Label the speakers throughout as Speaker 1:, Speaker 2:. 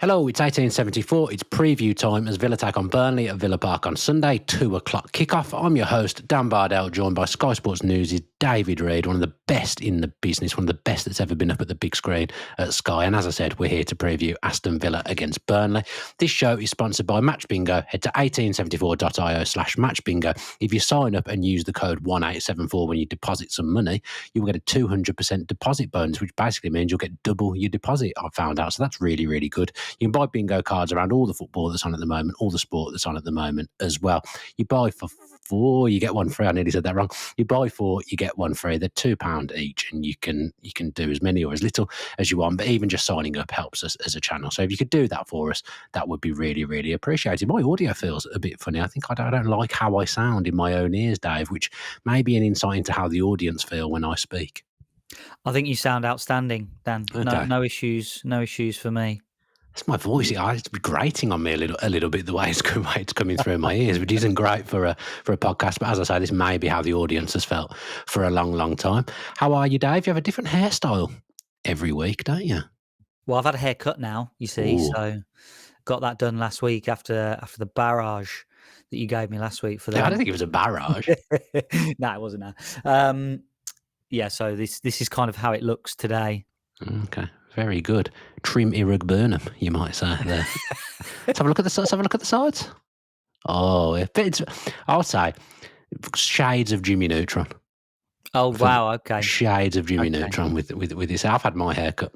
Speaker 1: Hello, it's 1874. It's preview time as Villa take on Burnley at Villa Park on Sunday, 2 o'clock kickoff. I'm your host, Dan Bardell, joined by Sky Sports News' David Reed, one of the best in the business, one of the best that's ever been up at the big screen at Sky. And as I said, we're here to preview Aston Villa against Burnley. This show is sponsored by Match Bingo. Head to 1874.io/Match Bingo. If you sign up and use the code 1874 when you deposit some money, you will get a 200% deposit bonus, which basically means you'll get double your deposit, I've found out. So that's really, really good. You can buy bingo cards around all the football that's on at the moment, all the sport that's on at the moment as well. You buy for 4, you get one free. I nearly said that wrong. You buy 4, you get one free. They're £2 each, and you can do as many or as little as you want. But even just signing up helps us as a channel. So if you could do that for us, that would be really, really appreciated. My audio feels a bit funny. I think I don't like how I sound in my own ears, Dave, which may be an insight into how the audience feel when I speak.
Speaker 2: I think you sound outstanding, Dan.
Speaker 1: Okay.
Speaker 2: No issues for me.
Speaker 1: It's my voice. It's grating on me a little bit the way it's coming through my ears, which isn't great for a podcast. But as I say, this may be how the audience has felt for a long, long time. How are you, Dave? You have a different hairstyle every week, don't you?
Speaker 2: Well, I've had a haircut now, you see,
Speaker 1: Ooh.
Speaker 2: so got that done last week after the barrage that you gave me last week for that.
Speaker 1: I don't think it was a barrage.
Speaker 2: No, it wasn't. Yeah, so this is kind of how it looks today.
Speaker 1: Okay, very good. Trim Irrug Burnham, you might say there. Let's have a look at the sides. Oh, I'll say shades of Jimmy Neutron.
Speaker 2: Oh wow, okay.
Speaker 1: Shades of Jimmy Neutron with this. I've had my haircut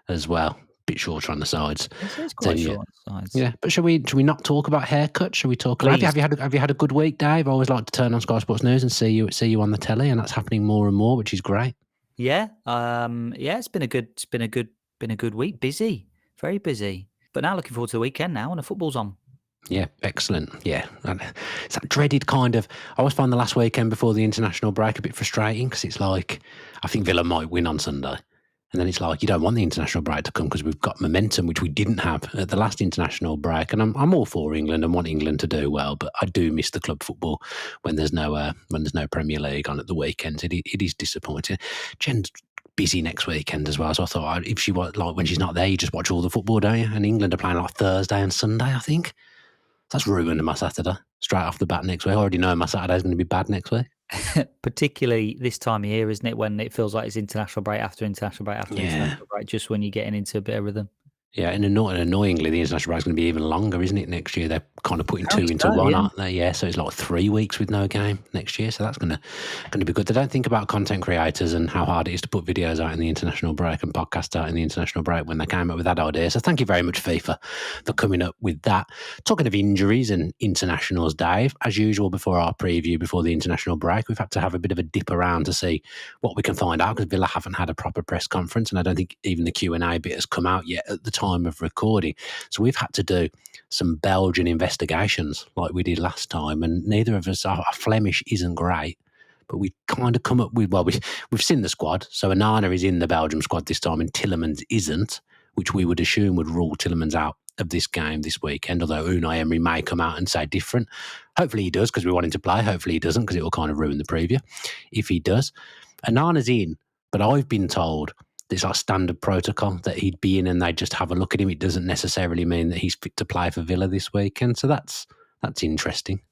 Speaker 1: as well. Bit shorter on the sides.
Speaker 2: It's quite short on the sides.
Speaker 1: Yeah, but should we not talk about haircuts? Should we talk about? Have you had a good week, Dave? I always like to turn on Sky Sports News and see you on the telly, and that's happening more and more, which is great.
Speaker 2: Yeah, it's been a good week. Busy, very busy. But now looking forward to the weekend now, and the football's on.
Speaker 1: Yeah, excellent. Yeah, it's that dreaded kind of. I always find the last weekend before the international break a bit frustrating because it's like I think Villa might win on Sunday, and then it's like you don't want the international break to come because we've got momentum which we didn't have at the last international break. And I'm all for England and want England to do well, but I do miss the club football when there's no Premier League on at the weekends. It is disappointing. Jen's busy next weekend as well, so I thought if she was like when she's not there, you just watch all the football, don't you? And England are playing like Thursday and Sunday, I think. That's ruining my Saturday straight off the bat next week. I already know my Saturday's going to be bad next week.
Speaker 2: Particularly this time of year, isn't it? When it feels like it's international break after international break after international break, just when you're getting into a bit of rhythm.
Speaker 1: Yeah, and annoyingly, the international break is going to be even longer, isn't it, next year? They're kind of putting 2 into 1, aren't they? Yeah, so it's like 3 weeks with no game next year, so that's going to be good. They don't think about content creators and how hard it is to put videos out in the international break and podcasts out in the international break when they came up with that idea. So thank you very much, FIFA, for coming up with that. Talking of injuries and internationals, Dave, as usual before our preview, before the international break, we've had to have a bit of a dip around to see what we can find out because Villa haven't had a proper press conference, and I don't think even the Q&A bit has come out yet at the time of recording. So we've had to do some Belgian investigations like we did last time, and neither of us, our Flemish isn't great, but we kind of come up with, we've seen the squad. So Onana is in the Belgium squad this time and Tielemans isn't, which we would assume would rule Tielemans out of this game this weekend, although Unai Emery may come out and say different. Hopefully he does because we want him to play. Hopefully he doesn't because it will kind of ruin the preview if he does. Onana's in, but I've been told there's like standard protocol that he'd be in and they'd just have a look at him. It doesn't necessarily mean that he's fit to play for Villa this weekend. So that's interesting.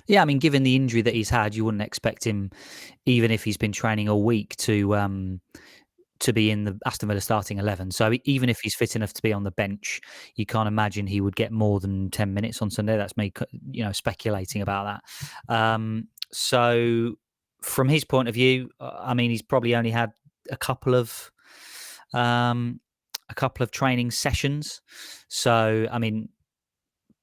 Speaker 2: Yeah, I mean, given the injury that he's had, you wouldn't expect him, even if he's been training a week, to be in the Aston Villa starting 11. So even if he's fit enough to be on the bench, you can't imagine he would get more than 10 minutes on Sunday. That's me, speculating about that. So from his point of view, I mean, he's probably only had a couple of training sessions. So, I mean,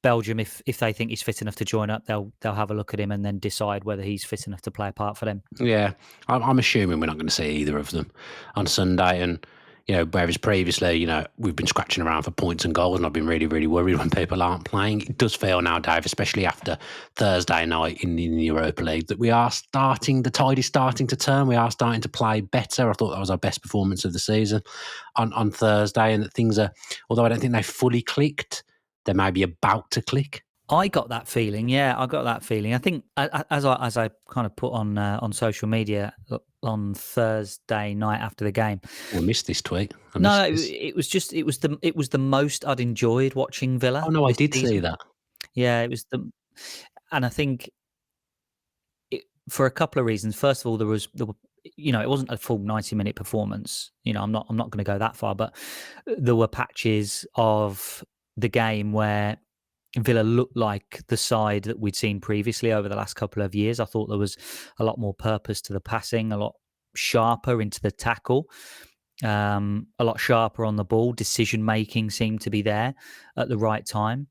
Speaker 2: Belgium, if they think he's fit enough to join up, they'll have a look at him and then decide whether he's fit enough to play a part for them.
Speaker 1: Yeah, I'm assuming we're not going to see either of them on Sunday. And, whereas previously, we've been scratching around for points and goals and I've been really, really worried when people aren't playing. It does feel now, Dave, especially after Thursday night in the Europa League, that the tide is starting to turn. We are starting to play better. I thought that was our best performance of the season on Thursday, and that things are, although I don't think they fully clicked, they may be about to click.
Speaker 2: I got that feeling. Yeah, I got that feeling. I think as I kind of put on social media on Thursday night after the game.
Speaker 1: I missed this tweet. I
Speaker 2: No,
Speaker 1: missed
Speaker 2: no,
Speaker 1: this.
Speaker 2: it was the most I'd enjoyed watching
Speaker 1: Oh,
Speaker 2: Villa
Speaker 1: no, I
Speaker 2: this
Speaker 1: did see
Speaker 2: season.
Speaker 1: that.
Speaker 2: Yeah, it was and I think for a couple of reasons. First of all, there were, it wasn't a full 90-minute performance. I'm not going to go that far, but there were patches of the game where Villa looked like the side that we'd seen previously over the last couple of years. I thought there was a lot more purpose to the passing, a lot sharper into the tackle, a lot sharper on the ball. Decision making seemed to be there at the right time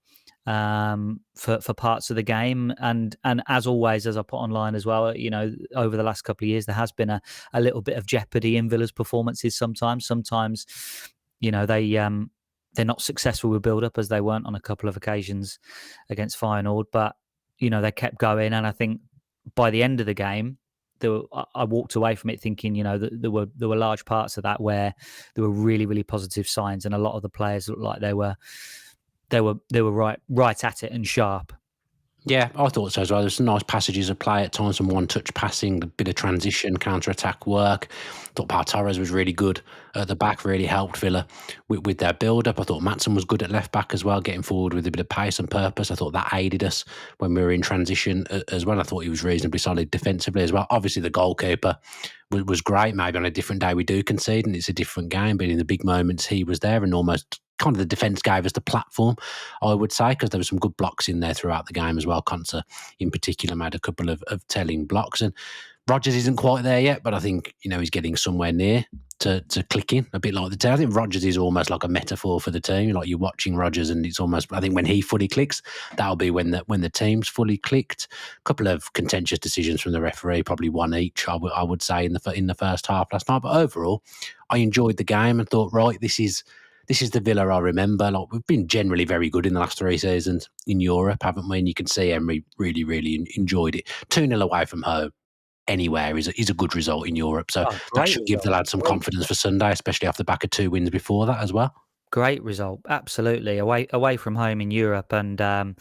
Speaker 2: for parts of the game. And as always, as I put online as well, over the last couple of years, there has been a little bit of jeopardy in Villa's performances sometimes. Sometimes, they're not successful with build up as they weren't on a couple of occasions against Feyenoord, but they kept going. And I think by the end of the game, I walked away from it thinking, that there were large parts of that where there were really, really positive signs, and a lot of the players looked like they were right at it and sharp.
Speaker 1: Yeah, I thought so as well. There's some nice passages of play at times, some one-touch passing, a bit of transition, counter-attack work. I thought Pau Torres was really good at the back, really helped Villa with their build-up. I thought Maatsen was good at left-back as well, getting forward with a bit of pace and purpose. I thought that aided us when we were in transition as well. I thought he was reasonably solid defensively as well. Obviously, the goalkeeper was great. Maybe on a different day we do concede and it's a different game, but in the big moments he was there and almost kind of the defence gave us the platform, I would say, because there were some good blocks in there throughout the game as well. Konsa, in particular, made a couple of telling blocks. And Rodgers isn't quite there yet, but I think, he's getting somewhere near to clicking, a bit like the team. I think Rodgers is almost like a metaphor for the team. Like you're watching Rodgers and it's almost, I think when he fully clicks, that'll be when the team's fully clicked. A couple of contentious decisions from the referee, probably one each, I would say, in the first half last night. But overall, I enjoyed the game and thought, right, this is the Villa I remember. Like we've been generally very good in the last 3 seasons in Europe, haven't we? And you can see Emery really, really enjoyed it. 2-0 away from home anywhere is a good result in Europe. So that should give the lads some confidence for Sunday, especially off the back of 2 wins before that as well.
Speaker 2: Great result, absolutely. Away from home in Europe, and I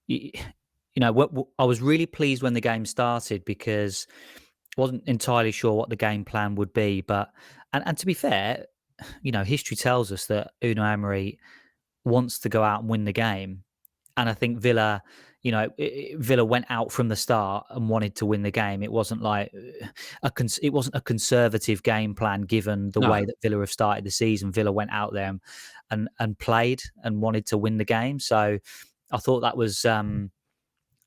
Speaker 2: was really pleased when the game started because I wasn't entirely sure what the game plan would be. But and to be fair, history tells us that Unai Emery wants to go out and win the game. And I think Villa, Villa went out from the start and wanted to win the game. It wasn't like it wasn't a conservative game plan given the way that Villa have started the season. Villa went out there and played and wanted to win the game. So I thought that was, that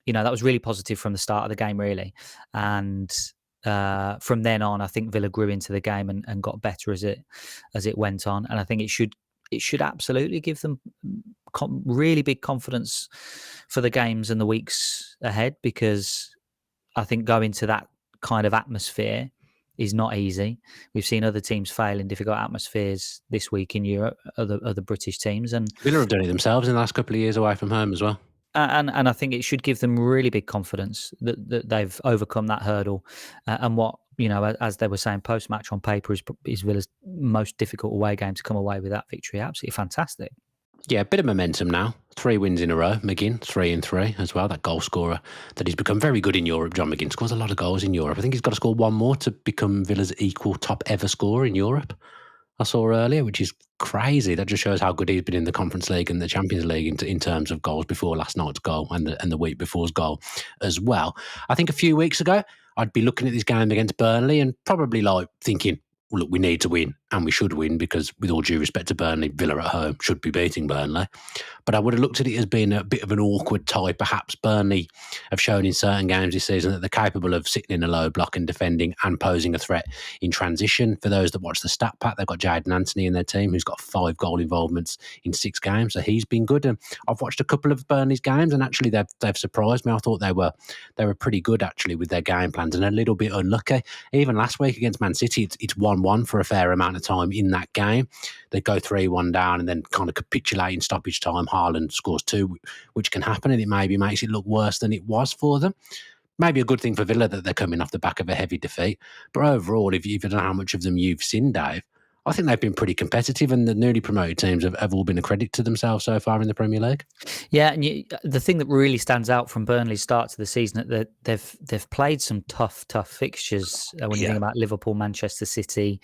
Speaker 2: was really positive from the start of the game, really. And from then on, I think Villa grew into the game and got better as it went on. And I think it should absolutely give them really big confidence for the games and the weeks ahead, because I think going to that kind of atmosphere is not easy. We've seen other teams fail in difficult atmospheres this week in Europe, other British teams, and
Speaker 1: Villa have done it themselves in the last couple of years away from home as well.
Speaker 2: And I think it should give them really big confidence that they've overcome that hurdle. And what, as they were saying post-match, on paper is Villa's most difficult away game to come away with that victory. Absolutely fantastic.
Speaker 1: Yeah, a bit of momentum now. 3 wins in a row. McGinn, 3-3 as well. That goal scorer that he's become very good in Europe. John McGinn scores a lot of goals in Europe. I think he's got to score one more to become Villa's equal top ever scorer in Europe. I saw earlier, which is crazy. That just shows how good he's been in the Conference League and the Champions League in terms of goals before last night's goal and the week before's goal as well. I think a few weeks ago, I'd be looking at this game against Burnley and probably like thinking, well, look, we need to win and we should win because with all due respect to Burnley, Villa at home should be beating Burnley. But I would have looked at it as being a bit of an awkward tie. Perhaps Burnley have shown in certain games this season that they're capable of sitting in a low block and defending and posing a threat in transition. For those that watch the stat pack, they've got Jadon Anthony in their team who's got 5 goal involvements in 6 games. So he's been good. And I've watched a couple of Burnley's games and actually they've surprised me. I thought they were pretty good actually with their game plans and a little bit unlucky. Even last week against Man City, it's 1-1 for a fair amount of time in that game. They go 3-1 down and then kind of capitulate in stoppage time. Haaland scores 2, which can happen, and it maybe makes it look worse than it was for them. Maybe a good thing for Villa that they're coming off the back of a heavy defeat. But overall, if you don't know how much of them you've seen, Dave, I think they've been pretty competitive, and the newly promoted teams have all been a credit to themselves so far in the Premier League.
Speaker 2: Yeah, and the thing that really stands out from Burnley's start to the season that they've played some tough fixtures. When you think about Liverpool, Manchester City,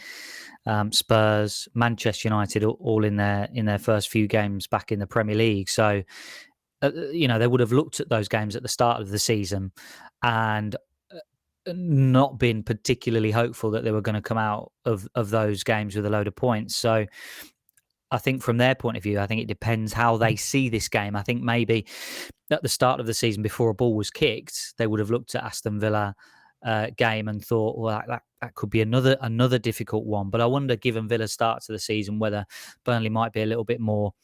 Speaker 2: Spurs, Manchester United, all in their first few games back in the Premier League. So they would have looked at those games at the start of the season and not been particularly hopeful that they were going to come out of those games with a load of points. So I think from their point of view, I think it depends how they see this game. I think maybe at the start of the season, before a ball was kicked, they would have looked at Aston Villa game and thought, well, that could be another difficult one. But I wonder, given Villa's start to the season, whether Burnley might be a little bit more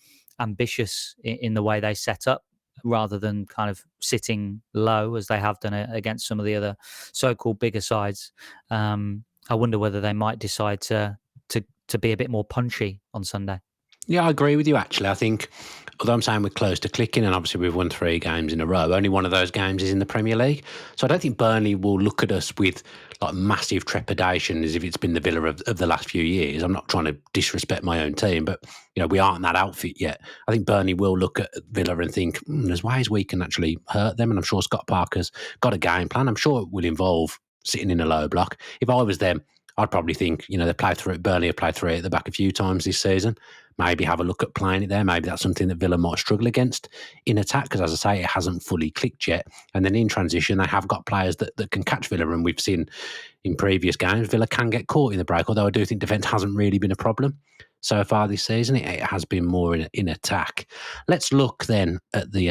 Speaker 2: ambitious in the way they set up, rather than kind of sitting low as they have done against some of the other so-called bigger sides. I wonder whether they might decide to be a bit more punchy on Sunday.
Speaker 1: Yeah, I agree with you, actually. I think, although I'm saying we're close to clicking, and obviously we've won 3 games in a row, only one of those games is in the Premier League. So I don't think Burnley will look at us with like massive trepidation as if it's been the Villa of the last few years. I'm not trying to disrespect my own team, but we aren't that outfit yet. I think Burnley will look at Villa and think, there's ways we can actually hurt them, and I'm sure Scott Parker's got a game plan. I'm sure it will involve sitting in a low block. If I was them, I'd probably think, they played through. Burnley have played through it at the back a few times this season. Maybe have a look at playing it there. Maybe that's something that Villa might struggle against in attack, because, as I say, it hasn't fully clicked yet. And then in transition, they have got players that can catch Villa, and we've seen in previous games, Villa can get caught in the break, although I do think defence hasn't really been a problem so far this season. It has been more in attack. Let's look then at the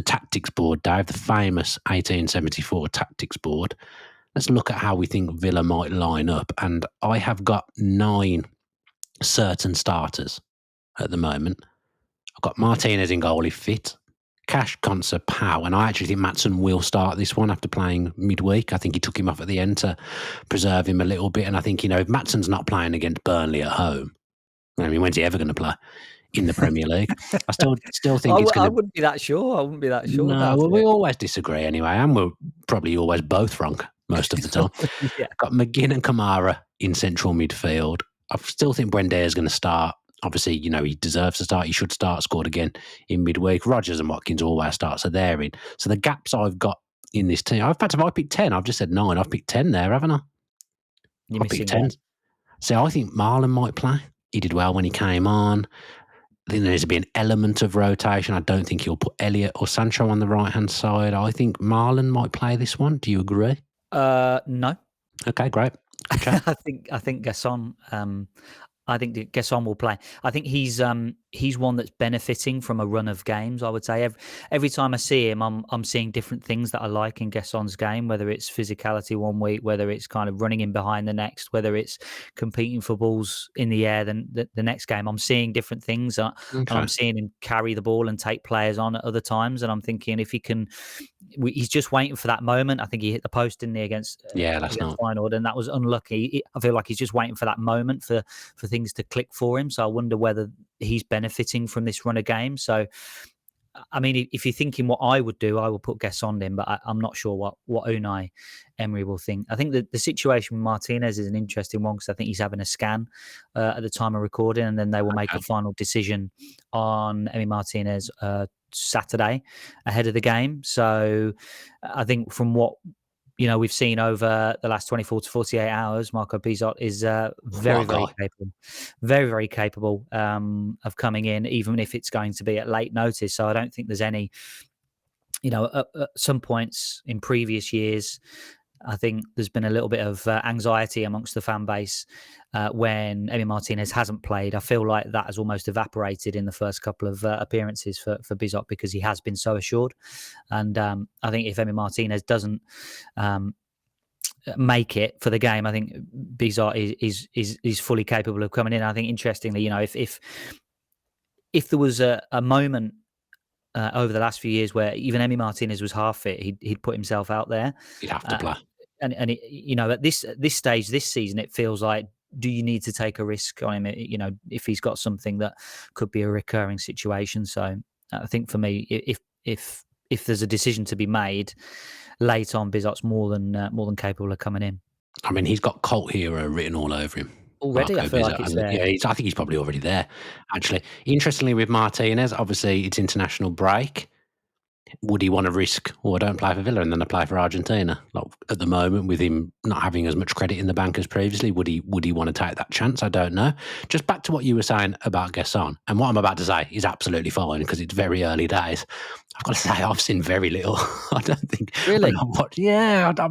Speaker 1: tactics board, Dave, the famous 1874 tactics board. Let's look at how we think Villa might line up. And I have got 9 certain starters at the moment. I've got Martinez in goal if fit, Cash, Konsa, Pau, and I actually think Maatsen will start this one after playing midweek. I think he took him off at the end to preserve him a little bit, and I think, if Maatsen's not playing against Burnley at home, I mean, when's he ever going to play in the Premier League? I still think it's going to...
Speaker 2: I wouldn't be that sure. I wouldn't be that sure.
Speaker 1: No, well, we always disagree anyway, and we're probably always both wrong most of the time.
Speaker 2: Yeah.
Speaker 1: Got McGinn and Kamara in central midfield. I still think Buendia is going to start. Obviously, he deserves to start. He should start. Scored again in midweek. Rodgers and Watkins always start, so they're in. So the gaps I've got in this team, in fact, if I picked 10, I've just said 9. I've picked 10 there, haven't I?
Speaker 2: You're missing 10.
Speaker 1: So I think Marlon might play. He did well when he came on. I think there needs to be an element of rotation. I don't think he'll put Elliott or Sancho on the right-hand side. I think Marlon might play this one. Do you agree?
Speaker 2: No.
Speaker 1: Okay, great. Okay.
Speaker 2: I think Gasson. I think that Gasson will play. I think he's one that's benefiting from a run of games. I would say every time I see him, I'm seeing different things that I like in Gasson's game. Whether it's physicality one week, whether it's kind of running in behind the next, whether it's competing for balls in the air. Then the next game, I'm seeing different things, and I'm seeing him carry the ball and take players on at other times. And I'm thinking if he can, he's just waiting for that moment. I think he hit the post, didn't he, against Feyenoord, and that was unlucky. I feel like he's just waiting for that moment for things to click for him. So I wonder whether he's benefiting from this run of games. So, I mean, if you're thinking what I would do, I will put Gasson in, but I'm not sure what Unai Emery will think. I think that the situation with Martinez is an interesting one, because I think he's having a scan at the time of recording, and then they will make a final decision on Emi Martinez Saturday ahead of the game. So I think from what we've seen over the last 24 to 48 hours, Marco Bizot is very, very capable of coming in, even if it's going to be at late notice. So I don't think there's any, at some points in previous years, I think there's been a little bit of anxiety amongst the fan base when Emi Martinez hasn't played. I feel like that has almost evaporated in the first couple of appearances for Bizot, because he has been so assured. And I think if Emi Martinez doesn't make it for the game, I think Bizot is fully capable of coming in. I think, interestingly, if there was a moment over the last few years where even Emi Martinez was half fit, he'd put himself out there.
Speaker 1: He'd have to play.
Speaker 2: And at this stage this season, it feels like, do you need to take a risk on him? If he's got something that could be a recurring situation. So I think for me, if there's a decision to be made late on, Bizot's more than capable of coming in.
Speaker 1: I mean, he's got cult hero written all over him.
Speaker 2: Already, I
Speaker 1: Marco
Speaker 2: feel
Speaker 1: Bizot,
Speaker 2: like it's
Speaker 1: hasn't he?
Speaker 2: there.
Speaker 1: Yeah, I think he's probably already there, actually. Interestingly, with Martinez, obviously it's international break. Would he want to risk, I don't play for Villa and then I play for Argentina? Like at the moment, with him not having as much credit in the bank as previously, would he want to take that chance? I don't know. Just back to what you were saying about Gesson, and what I'm about to say is absolutely fine because it's very early days. I've got to say I've seen very little. I don't think.
Speaker 2: Really?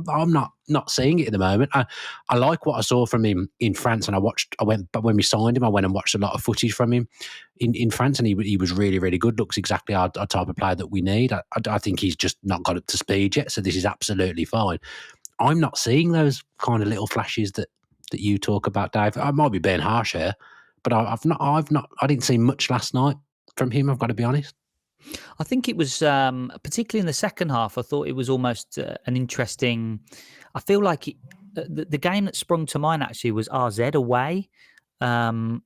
Speaker 1: I'm not seeing it at the moment. I like what I saw from him in France, and but when we signed him, I went and watched a lot of footage from him in France, and he was really, really good. Looks exactly our type of player that we need. I think he's just not got up to speed yet, so this is absolutely fine. I'm not seeing those kind of little flashes that you talk about, Dave. I might be being harsh here, but I didn't see much last night from him. I've got to be honest.
Speaker 2: I think it was, particularly in the second half, I thought it was almost an interesting. I feel like the game that sprung to mind actually was RZ away, when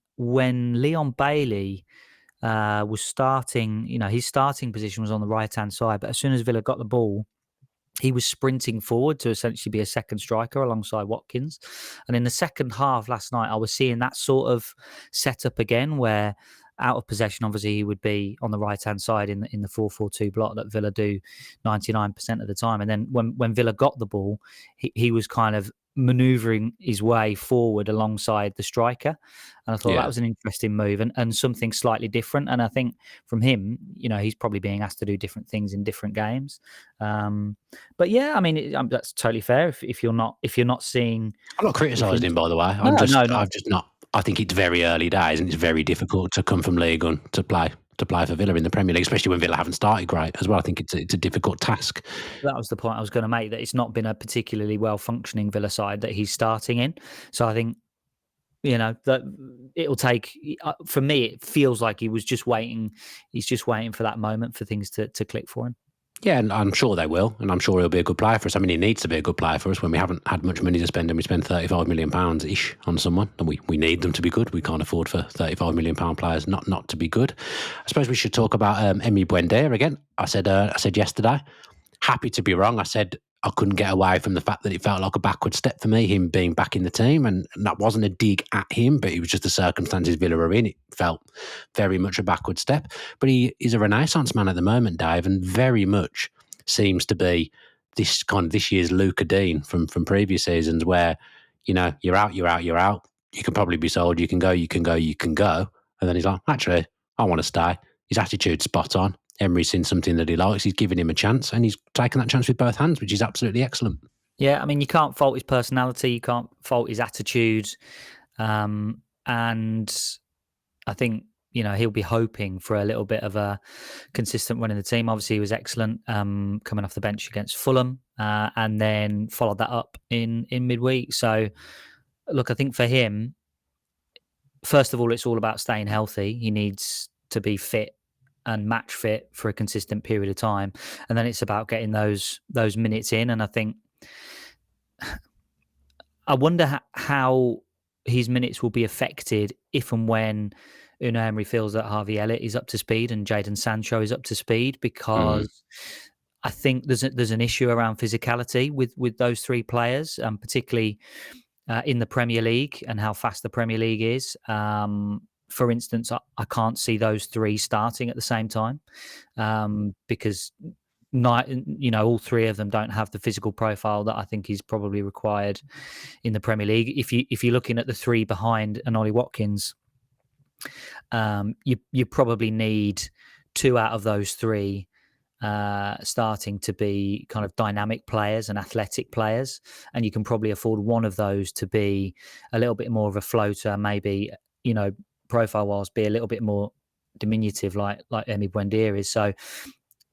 Speaker 2: Leon Bailey was starting. His starting position was on the right hand side, but as soon as Villa got the ball, he was sprinting forward to essentially be a second striker alongside Watkins. And in the second half last night, I was seeing that sort of setup again, where out of possession, obviously, he would be on the right-hand side in the 4-4-2 block that Villa do 99% of the time. And then when Villa got the ball, he was kind of manoeuvring his way forward alongside the striker. And I thought that
Speaker 1: Yeah.
Speaker 2: was an interesting move and something slightly different. And I think from him, he's probably being asked to do different things in different games. But yeah, I mean, that's totally fair. If you're not seeing,
Speaker 1: I'm not criticising him, by the way.
Speaker 2: no, no, not.
Speaker 1: I've just not. I think it's very early days, and it's very difficult to come from League One to play for Villa in the Premier League, especially when Villa haven't started great as well. I think it's a difficult task.
Speaker 2: That was the point I was going to make. That it's not been a particularly well functioning Villa side that he's starting in. So I think that it'll take. For me, it feels like he was just waiting. He's just waiting for that moment for things to click for him.
Speaker 1: Yeah, and I'm sure they will, and I'm sure he'll be a good player for us. I mean, he needs to be a good player for us when we haven't had much money to spend, and we spend £35 million ish on someone, and we need them to be good. We can't afford for £35 million players not to be good. I suppose we should talk about Emi Buendia again. I said yesterday, happy to be wrong. I said I couldn't get away from the fact that it felt like a backward step for me, him being back in the team, and that wasn't a dig at him, but it was just the circumstances Villa are in. It felt very much a backward step. But he is a renaissance man at the moment, Dave, and very much seems to be this year's Luca Dean from previous seasons, where you're out. You can probably be sold. You can go. And then he's like, actually, I want to stay. His attitude's spot on. Emery's seen something that he likes. He's giving him a chance, and he's taken that chance with both hands, which is absolutely excellent.
Speaker 2: Yeah, I mean, you can't fault his personality. You can't fault his attitude. And I think, he'll be hoping for a little bit of a consistent run in the team. Obviously, he was excellent coming off the bench against Fulham, and then followed that up in midweek. So, look, I think for him, first of all, it's all about staying healthy. He needs to be fit and match fit for a consistent period of time, and then it's about getting those minutes in. And I think I wonder how his minutes will be affected if and when Unai Emery feels that Harvey Elliott is up to speed and Jadon Sancho is up to speed, because I think there's an issue around physicality with those three players, particularly in the Premier League and how fast the Premier League is. For instance, I can't see those three starting at the same time, because all three of them don't have the physical profile that I think is probably required in the Premier League. If you're looking at the three behind and Ollie Watkins, you probably need two out of those three starting to be kind of dynamic players and athletic players, and you can probably afford one of those to be a little bit more of a floater, maybe profile wise be a little bit more diminutive, like Emi Buendia is. So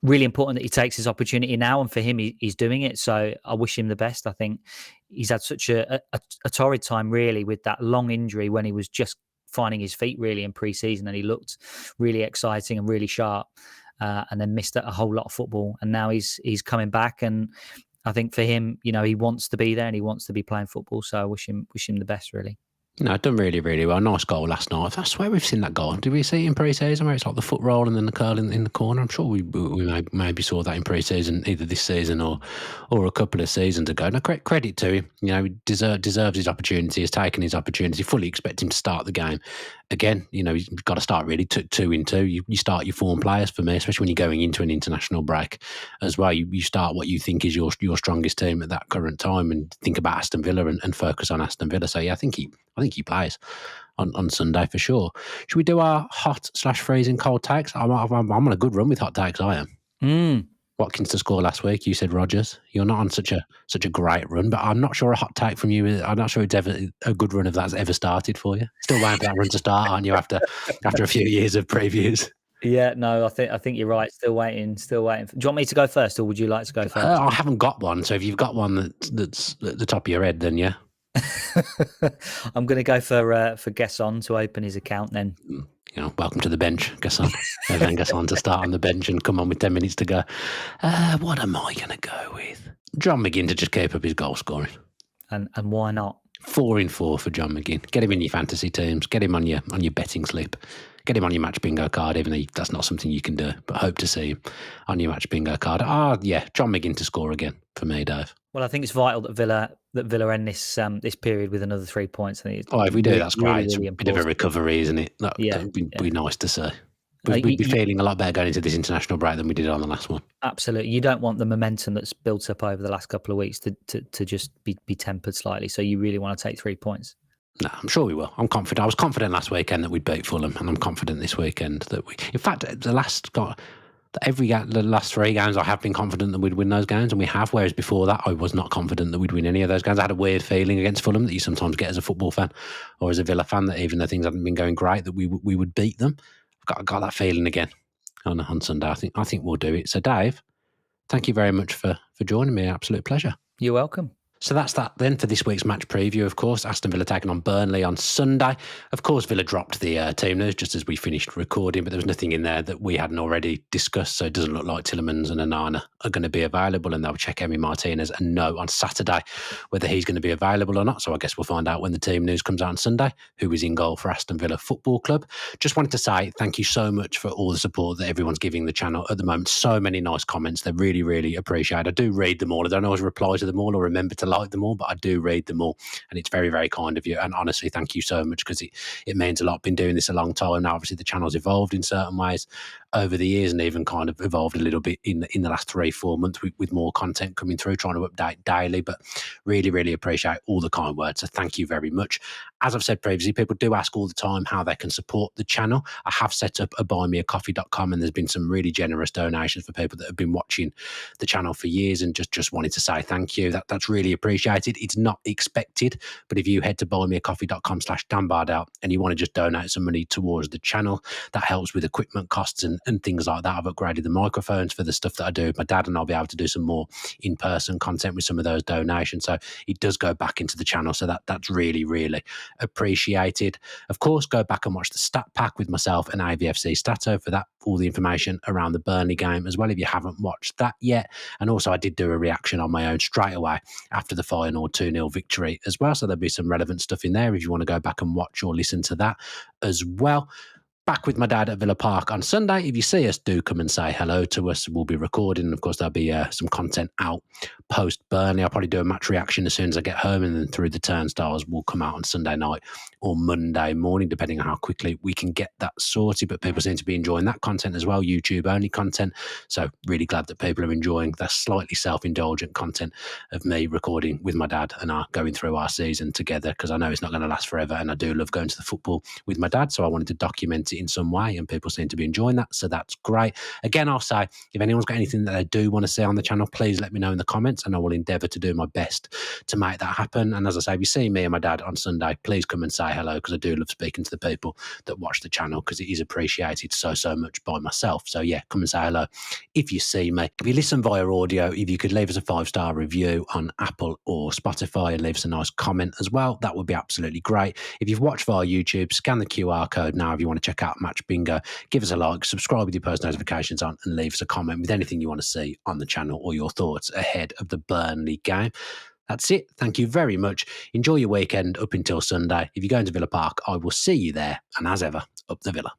Speaker 2: really important that he takes his opportunity now, and for him, he's doing it. So I wish him the best. I think he's had such a torrid time, really, with that long injury when he was just finding his feet really in pre-season, and he looked really exciting and really sharp, and then missed a whole lot of football. And now he's coming back, and I think for him, he wants to be there and he wants to be playing football. So I wish him the best, really.
Speaker 1: No, done really, really well. Nice goal last night. I swear we've seen that goal. Did we see it in pre-season where it's like the foot roll and then the curl in the corner? I'm sure we maybe saw that in pre-season either this season or a couple of seasons ago. No, credit to him. You know, he deserves his opportunity. Has taken his opportunity. Fully expect him to start the game again. You know, you've got to start really 2-2. You start your form players for me, especially when you're going into an international break as well. You start what you think is your strongest team at that current time, and think about Aston Villa and focus on Aston Villa. So yeah, I think he plays on Sunday for sure. Should we do our hot/freezing cold takes? I'm on a good run with hot takes. I am. Watkins to score last week. You said Rodgers. You're not on such a great run, but I'm not sure a hot take from you. I'm not sure it's ever a good run of that's ever started for you. Still waiting for that run to start, aren't you? After a few years of previews.
Speaker 2: Yeah, no, I think you're right. Still waiting. Do you want me to go first, or would you like to go first?
Speaker 1: I haven't got one. So if you've got one that's at the top of your head, then yeah.
Speaker 2: I'm going to go for Gesson to open his account then.
Speaker 1: You know, welcome to the bench, Gesson. Then Gesson to start on the bench and come on with 10 minutes to go. What am I going to go with? John McGinn to just keep up his goal scoring.
Speaker 2: And why not?
Speaker 1: 4 in 4 for John McGinn. Get him in your fantasy teams. Get him on your betting slip. Get him on your match bingo card, even though that's not something you can do, but hope to see him on your match bingo card. Yeah, John McGinn to score again for me, Dave.
Speaker 2: Well, I think it's vital that Villa end this period with another 3 points. I think
Speaker 1: if we do, that's great. It's a bit of a recovery, isn't it? That'd be nice to see. We'd be feeling a lot better going into this international break than we did on the last one.
Speaker 2: Absolutely. You don't want the momentum that's built up over the last couple of weeks to just be tempered slightly. So you really want to take 3 points.
Speaker 1: No, I'm sure we will. I'm confident. I was confident last weekend that we'd beat Fulham, and I'm confident this weekend that we. In fact, the last 3 games, I have been confident that we'd win those games, and we have. Whereas before that, I was not confident that we'd win any of those games. I had a weird feeling against Fulham that you sometimes get as a football fan or as a Villa fan, that even though things haven't been going great, that we would beat them. I've got that feeling again on Sunday. I think we'll do it. So, Dave, thank you very much for joining me. Absolute pleasure.
Speaker 2: You're welcome.
Speaker 1: So that's that then for this week's match preview, of course. Aston Villa taking on Burnley on Sunday. Of course, Villa dropped the team news just as we finished recording, but there was nothing in there that we hadn't already discussed, so it doesn't look like Tielemans and Onana are going to be available, and they'll check Emi Martinez and know on Saturday whether he's going to be available or not. So I guess we'll find out when the team news comes out on Sunday who is in goal for Aston Villa Football Club. Just wanted to say thank you so much for all the support that everyone's giving the channel at the moment. So many nice comments. They're really, really appreciated. I do read them all. I don't always reply to them all or remember to like them all, but I do read them all, and it's very, very kind of you. And honestly, thank you so much, because it means a lot. Been doing this a long time now. Obviously, the channel's evolved in certain ways over the years, and even kind of evolved a little bit in the last 3-4 months with more content coming through, trying to update daily. But really, really appreciate all the kind words. So thank you very much. As I've said previously, people do ask all the time how they can support the channel. I have set up a buymeacoffee.com, and there's been some really generous donations for people that have been watching the channel for years and just wanted to say thank you. That's really appreciated. It's not expected, but if you head to buymeacoffee.com/Dan Bardell and you want to just donate some money towards the channel, that helps with equipment costs and things like that. I've upgraded the microphones for the stuff that I do with my dad, and I'll be able to do some more in-person content with some of those donations. So it does go back into the channel. So that's really, really appreciated. Of course, go back and watch the stat pack with myself and AVFC Stato for that, all the information around the Burnley game as well, if you haven't watched that yet. And also I did do a reaction on my own straight away after the final 2-0 victory as well. So there'll be some relevant stuff in there if you want to go back and watch or listen to that as well. Back with my dad at Villa Park on Sunday. If you see us, do come and say hello to us. We'll be recording, and of course there'll be some content out post Burnley. I'll probably do a match reaction as soon as I get home, and then Through the Turnstiles will come out on Sunday night or Monday morning, depending on how quickly we can get that sorted. But people seem to be enjoying that content as well, YouTube only content. So really glad that people are enjoying the slightly self-indulgent content of me recording with my dad and going through our season together, because I know it's not going to last forever, and I do love going to the football with my dad, so I wanted to document it in some way, and people seem to be enjoying that, so that's great. Again, I'll say, if anyone's got anything that they do want to see on the channel, please let me know in the comments, and I will endeavour to do my best to make that happen. And as I say, if you see me and my dad on Sunday, please come and say hello, because I do love speaking to the people that watch the channel, because it is appreciated so much by myself. So yeah, come and say hello if you see me. If you listen via audio, if you could leave us a 5-star review on Apple or Spotify and leave us a nice comment as well, that would be absolutely great. If you've watched via YouTube, scan the QR code now if you want to check out Match Bingo. Give us a like, subscribe with your post notifications on, and leave us a comment with anything you want to see on the channel or your thoughts ahead of the Burnley game. That's it. Thank you very much. Enjoy your weekend up until Sunday. If you're going to Villa Park, I will see you there. And as ever, up the Villa.